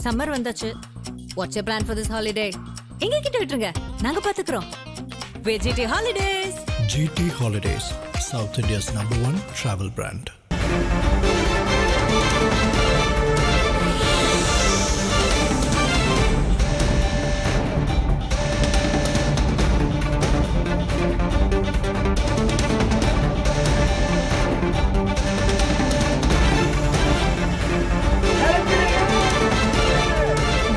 Summer வந்தாச்சு. What's your plan for this holiday? எங்க கிட்ட விட்டுருங்க, நாங்க பாத்துக்கிறோம். GT Holidays. GT Holidays, South India's #1 travel brand.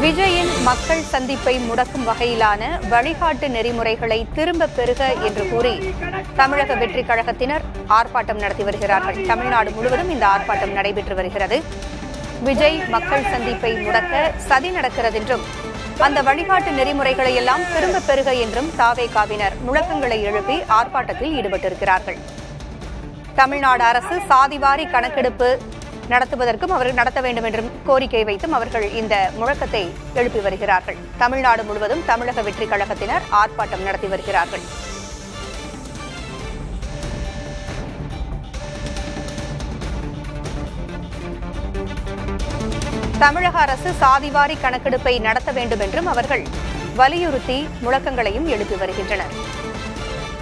விஜயின் மக்கள் சந்திப்பை முடக்கும் வகையிலான வழிகாட்டு நெறிமுறைகளை திரும்ப பெறுக என்று கூறி தமிழக வெற்றிக் கழகத்தினர் ஆர்ப்பாட்டம் நடத்தி வருகிறார்கள். தமிழ்நாடு முழுவதும் இந்த ஆர்ப்பாட்டம் நடைபெற்று வருகிறது. விஜய் மக்கள் சந்திப்பை முடக்க சதி நடக்கிறது என்றும் அந்த வழிகாட்டு நெறிமுறைகளை எல்லாம் திரும்ப பெறுக என்றும் தாவேகாவினர் முழக்கங்களை எழுப்பி ஆர்ப்பாட்டத்தில் ஈடுபட்டிருக்கிறார்கள். தமிழ்நாடு அரசு சாதிவாரி கணக்கெடுப்பு நடத்துவதற்கும் அவர்கள் நடத்த வேண்டும் என்றும் கோரிக்கை வைத்தும் அவர்கள் இந்த முழக்கத்தை எழுப்பி வருகிறார்கள். தமிழ்நாடு முழுவதும் தமிழக வெற்றிக் கழகத்தினர் ஆர்ப்பாட்டம் நடத்தி வருகிறார்கள். தமிழக அரசு சாதிவாரி கணக்கெடுப்பை நடத்த வேண்டும் என்றும் அவர்கள் வலியுறுத்தி முழக்கங்களையும் எழுப்பி வருகின்றனர்.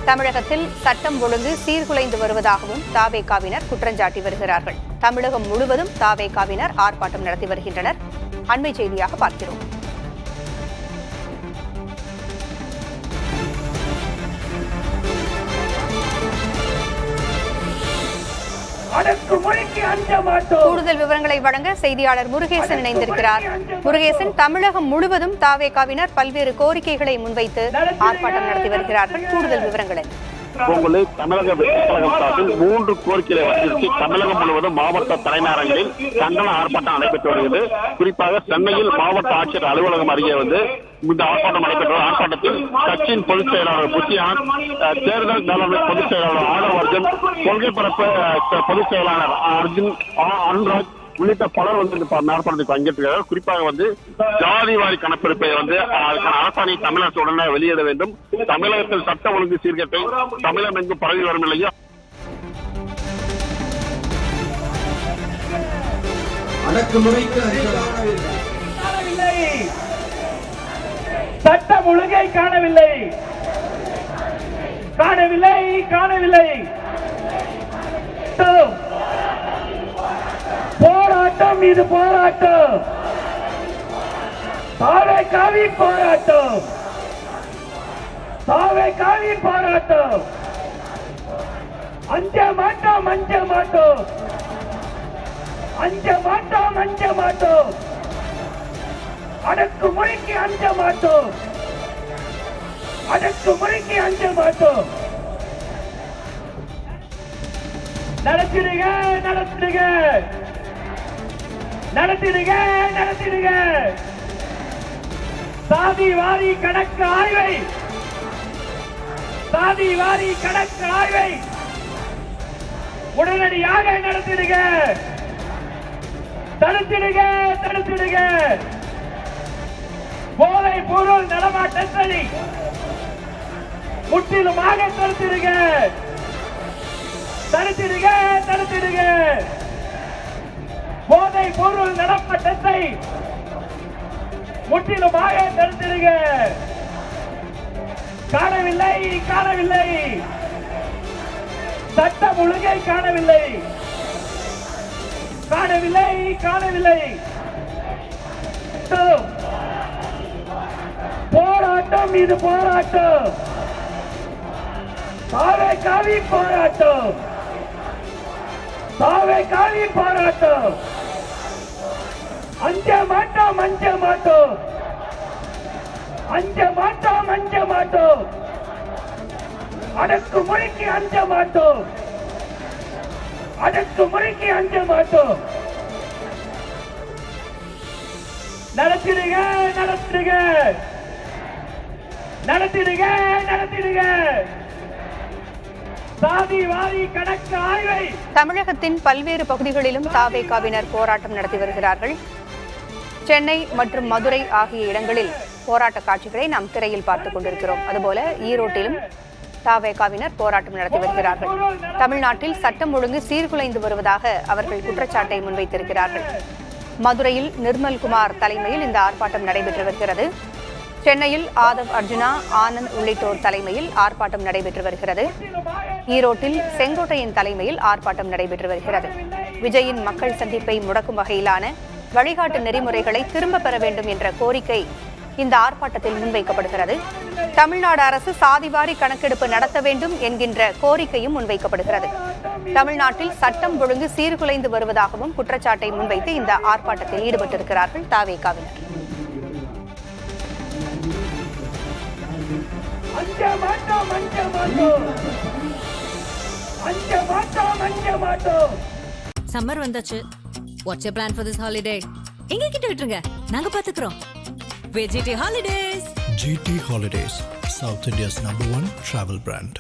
தமிழகத்தில் சட்டம் ஒழுங்கு சீர்குலைந்து வருவதாகவும் தாவேகாவினர் குற்றஞ்சாட்டி வருகிறார்கள். தமிழகம் முழுவதும் தாவேகாவினர் ஆர்ப்பாட்டம் நடத்தி வருகின்றனர். அண்மை செய்தியாக பார்க்கிறோம். கூடுதல் விவரங்களை வழங்க செய்தியாளர் முருகேசன் இணைந்திருக்கிறார். முருகேசன், தமிழகம் முழுவதும் தாவேகாவினர் பல்வேறு கோரிக்கைகளை முன்வைத்து ஆர்ப்பாட்டம் நடத்தி வருகிறார்கள். கூடுதல் விவரங்கள் என்ன? தமிழக வெற்றிக் கழகம் சார்பில் 3 கோரிக்கைகளை வலியுறுத்தி தமிழகம் முழுவதும் மாவட்ட தலைநகரங்களில் கண்டன ஆர்ப்பாட்டம் நடைபெற்று வருகிறது. குறிப்பாக சென்னையில் மாவட்ட ஆட்சியர் அலுவலகம் அருகே இந்த ஆர்ப்பாட்டம் நடைபெற்ற ஆர்ப்பாட்டத்தில் கட்சியின் பொதுச் செயலாளர் புத்தியான், தேர்தல் மேலாண்மை பொதுச் செயலாளர் ஆதவ் அர்ஜுன், கொள்கை பரப்பு பொதுச் செயலாளர் அர்ஜுன் அனுராஜ் உள்ளிட்ட பலர் ஆர்ப்பாட்டத்தில் பங்கேற்கிறார்கள். குறிப்பாக ஜாதிவாரி கணக்கெடுப்பை அதுக்கான அரசாணை தமிழக அரசு உடனே வெளியிட வேண்டும். தமிழகத்தில் சட்ட ஒழுங்கு சீர்கேட்டை தமிழகம் எங்கும் பரவி வரும் நிலையில் சட்டம் ஒழுங்கை காணவில்லை காணவில்லை காணவில்லை போராட்டம், இது போராட்டம், தாவேகாவின் போராட்டம், தாவேகாவின் போராட்டம். அஞ்ச மாட்டோம், அஞ்ச மாட்டோம், அஞ்ச மாட்டோம், அஞ்ச மாட்டோம், அடக்குமுறைக்கு அஞ்ச மாட்டோம், அடக்குமுறைக்கு அஞ்ச மாட்டோம். நடத்திடுக, நடத்திடுக, நடத்திடுக, நடத்திடுக. சாதிவாரி கணக்கு ஆய்வை, சாதிவாரி கணக்கு ஆய்வை உடனடியாக நடத்திடுக, தடுத்திடுக, தடுத்திடுக. போதை பொருள் நடமாட்டத்தை முற்றிலுமாக தடுத்திடுக, தடுத்திடுக, தடுத்திடுக. போதை பொருள் நடமாட்டத்தை முற்றிலுமாக தடுத்திடுக. காணவில்லை, காணவில்லை, சட்டம் ஒழுங்கை காணவில்லை, காணவில்லை, காணவில்லை. போராட்டம், இது போராட்டம், தாவேகாவின் போராட்டம், தாவேகாவின் போராட்டம். அஞ்ச மாட்டோம், அஞ்ச மாட்டோம், அஞ்ச மாட்டோம், அஞ்ச மாட்டோம், அடக்குமுறைக்கு அஞ்ச மாட்டோம், அடக்குமுறைக்கு அஞ்ச மாட்டோம். நடத்திடுக, நடத்திடுக, நடத்திடுக, நடத்திடுக. சாதிவாரி கணக்கு ஆய்வை தமிழகத்தின் பல்வேறு பகுதிகளிலும் தாவேகாவினர் போராட்டம் நடத்தி வருகிறார்கள். சென்னை மற்றும் மதுரை ஆகிய இடங்களில் போராட்ட காட்சிகளை நாம் திரையில் பார்த்துக் கொண்டிருக்கிறோம். அதுபோல ஈரோட்டிலும் தாவேகாவினர் போராட்டம் நடத்தி வருகிறார்கள். தமிழ்நாட்டில் சட்டம் ஒழுங்கு சீர்குலைந்து வருவதாக அவர்கள் குற்றச்சாட்டை முன்வைத்திருக்கிறார்கள். மதுரையில் நிர்மல்குமார் தலைமையில் இந்த ஆர்ப்பாட்டம் நடைபெற்று வருகிறது. சென்னையில் ஆதவ் அர்ஜுனா, ஆனந்த் உள்ளிட்டோர் தலைமையில் ஆர்ப்பாட்டம் நடைபெற்று வருகிறது. ஈரோட்டில் செங்கோட்டையின் தலைமையில் ஆர்ப்பாட்டம் நடைபெற்று வருகிறது. விஜயின் மக்கள் சந்திப்பை முடக்கும் வகையிலான வழிகாட்டு நெறிமுறைகளை திரும்ப பெற வேண்டும் என்ற கோரிக்கை இந்த ஆர்ப்பாட்டத்தில் முன்வைக்கப்படுகிறது. தமிழ்நாடு அரசு சாதிவாரி கணக்கெடுப்பு நடத்த வேண்டும் என்கின்ற கோரிக்கையும் முன்வைக்கப்படுகிறது. தமிழ்நாட்டில் சட்டம் ஒழுங்கு சீர்குலைந்து வருவதாகவும் குற்றச்சாட்டை முன்வைத்து இந்த ஆர்ப்பாட்டத்தில் ஈடுபட்டிருக்கிறார்கள் தாவேகாவினர். சம்மர் வந்தாச்சு. What's your plan for this holiday? எங்க கிட்ட விட்டுருங்க, நாங்க பாத்துக்கிறோம். VGT Holidays. GT Holidays, South India's #1 travel brand.